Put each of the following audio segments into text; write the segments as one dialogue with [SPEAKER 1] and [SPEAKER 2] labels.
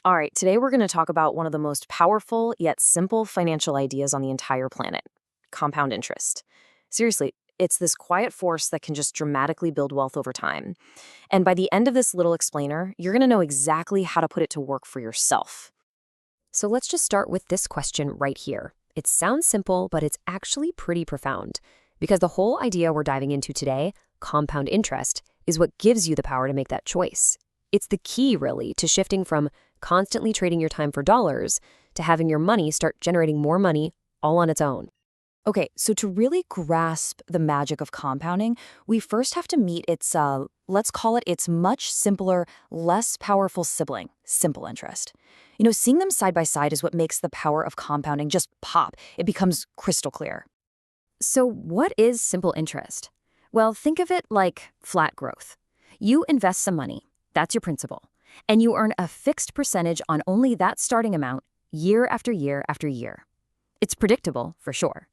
[SPEAKER 1] All right, today we're going to talk about one of the most powerful yet simple financial ideas on the entire planet: compound interest. Seriously, it's this quiet force that can just dramatically build wealth over time. And by the end of this little explainer, you're going to know exactly how to put it to work for yourself.
[SPEAKER 2] So let's just start with this question right here. It sounds simple, but it's actually pretty profound. Because the whole idea we're diving into today, compound interest, is what gives you the power to make that choice. It's the key, really, to shifting from constantly trading your time for dollars to having your money start generating more money all on its own.
[SPEAKER 1] Okay, so to really grasp the magic of compounding, we first have to meet its, let's call it its much simpler, less powerful sibling, simple interest. Seeing them side by side is what makes the power of compounding just pop. It becomes crystal clear.
[SPEAKER 2] So what is simple interest? Well, think of it like flat growth. You invest some money, that's your principal, and you earn a fixed percentage on only that starting amount year after year after year. It's predictable, for sure.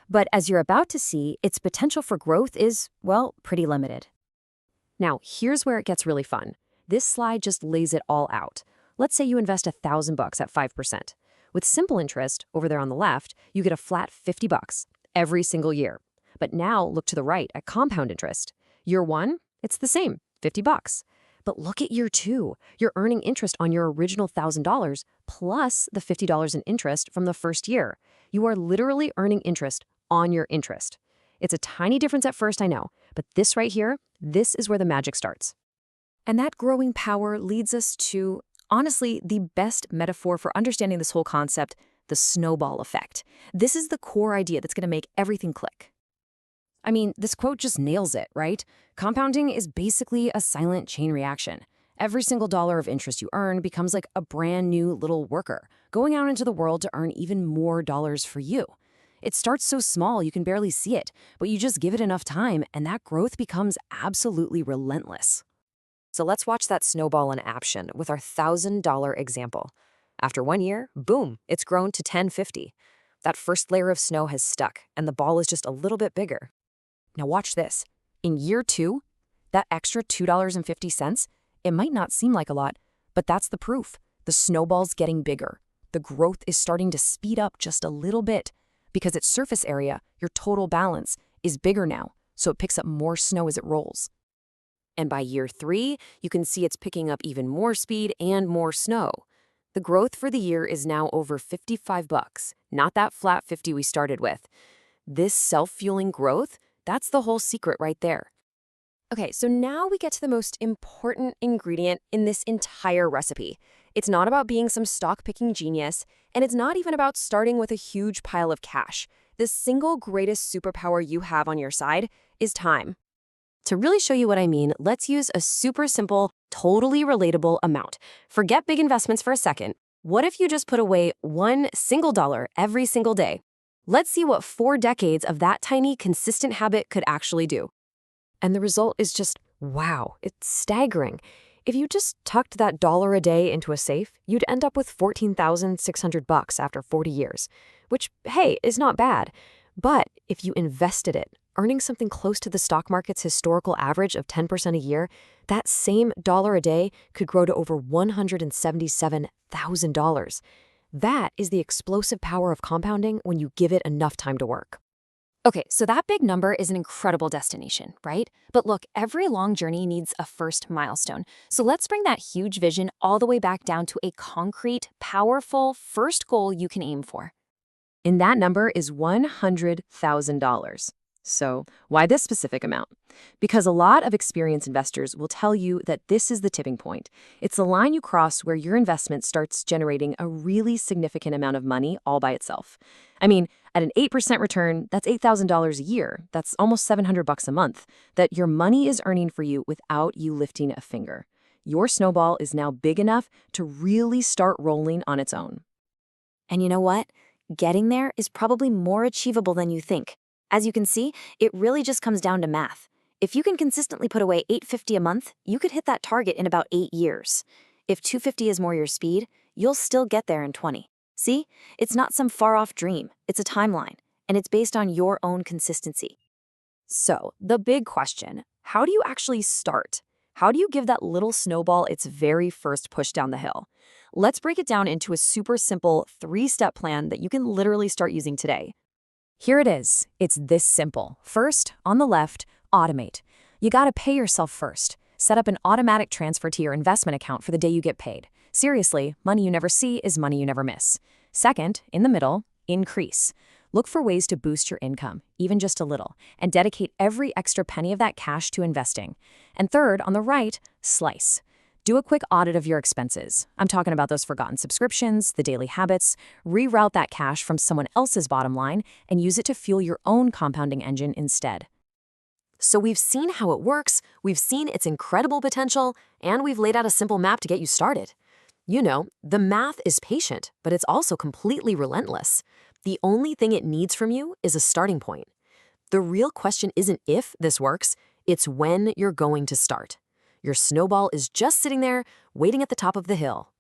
[SPEAKER 2] But as you're about to see, its potential for growth is, well, pretty limited. Now, here's where it gets really fun. This slide just lays it all out. Let's say you invest $1,000 at 5%. With simple interest, over there on the left, you get a flat $50 every single year. But now look to the right at compound interest. Year one, it's the same, $50. But look at year two. You're earning interest on your original $1,000 plus the $50 in interest from the first year. You are literally earning interest on your interest. It's a tiny difference at first, I know, but this right here, this is where the magic starts. And that growing power leads us to, honestly, the best metaphor for understanding this whole concept: the snowball effect. This is the core idea that's going to make everything click. I mean, this quote just nails it, right? Compounding is basically a silent chain reaction. Every single dollar of interest you earn becomes like a brand new little worker, going out into the world to earn even more dollars for you. It starts so small you can barely see it, but you just give it enough time and that growth becomes absolutely relentless. So let's watch that snowball in action with our $1,000 example. After 1 year, boom, it's grown to $1,050. That first layer of snow has stuck and the ball is just a little bit bigger. Now watch this. In year two, that extra $2.50, it might not seem like a lot, but that's the proof. The snowball's getting bigger. The growth is starting to speed up just a little bit because its surface area, your total balance, is bigger now, so it picks up more snow as it rolls. And by year three, you can see it's picking up even more speed and more snow. The growth for the year is now over $55, not that flat 50 we started with. This self-fueling growth, that's the whole secret right there. Okay, so now we get to the most important ingredient in this entire recipe. It's not about being some stock-picking genius, and it's not even about starting with a huge pile of cash. The single greatest superpower you have on your side is time. To really show you what I mean, let's use a super simple, totally relatable amount. Forget big investments for a second. What if you just put away $1 every single day? Let's see what 4 decades of that tiny, consistent habit could actually do. And the result is just, wow, it's staggering. If you just tucked that dollar a day into a safe, you'd end up with $14,600 after 40 years, which, hey, is not bad. But if you invested it, earning something close to the stock market's historical average of 10% a year, that same dollar a day could grow to over $177,000. That is the explosive power of compounding when you give it enough time to work. Okay, so that big number is an incredible destination, right? But look, every long journey needs a first milestone. So let's bring that huge vision all the way back down to a concrete, powerful first goal you can aim for. And that number is $100,000. So why this specific amount? Because a lot of experienced investors will tell you that this is the tipping point. It's the line you cross where your investment starts generating a really significant amount of money all by itself. I mean, at an 8% return, that's $8,000 a year. That's almost $700 a month that your money is earning for you without you lifting a finger. Your snowball is now big enough to really start rolling on its own. And you know what? Getting there is probably more achievable than you think. As you can see, it really just comes down to math. If you can consistently put away $850 a month, you could hit that target in about 8 years. If $250 is more your speed, you'll still get there in 20. See? It's not some far-off dream. It's a timeline, and it's based on your own consistency. So, the big question, how do you actually start? How do you give that little snowball its very first push down the hill?
[SPEAKER 1] Let's break it down into a super simple 3-step plan that you can literally start using today.
[SPEAKER 2] Here it is. It's this simple. First, on the left, automate. You gotta pay yourself first. Set up an automatic transfer to your investment account for the day you get paid. Seriously, money you never see is money you never miss. Second, in the middle, increase. Look for ways to boost your income, even just a little, and dedicate every extra penny of that cash to investing. And third, on the right, slice. Do a quick audit of your expenses. I'm talking about those forgotten subscriptions, the daily habits. Reroute that cash from someone else's bottom line and use it to fuel your own compounding engine instead.
[SPEAKER 1] So we've seen how it works, we've seen its incredible potential, and we've laid out a simple map to get you started. You know, the math is patient, but it's also completely relentless. The only thing it needs from you is a starting point. The real question isn't if this works, it's when you're going to start. Your snowball is just sitting there, waiting at the top of the hill.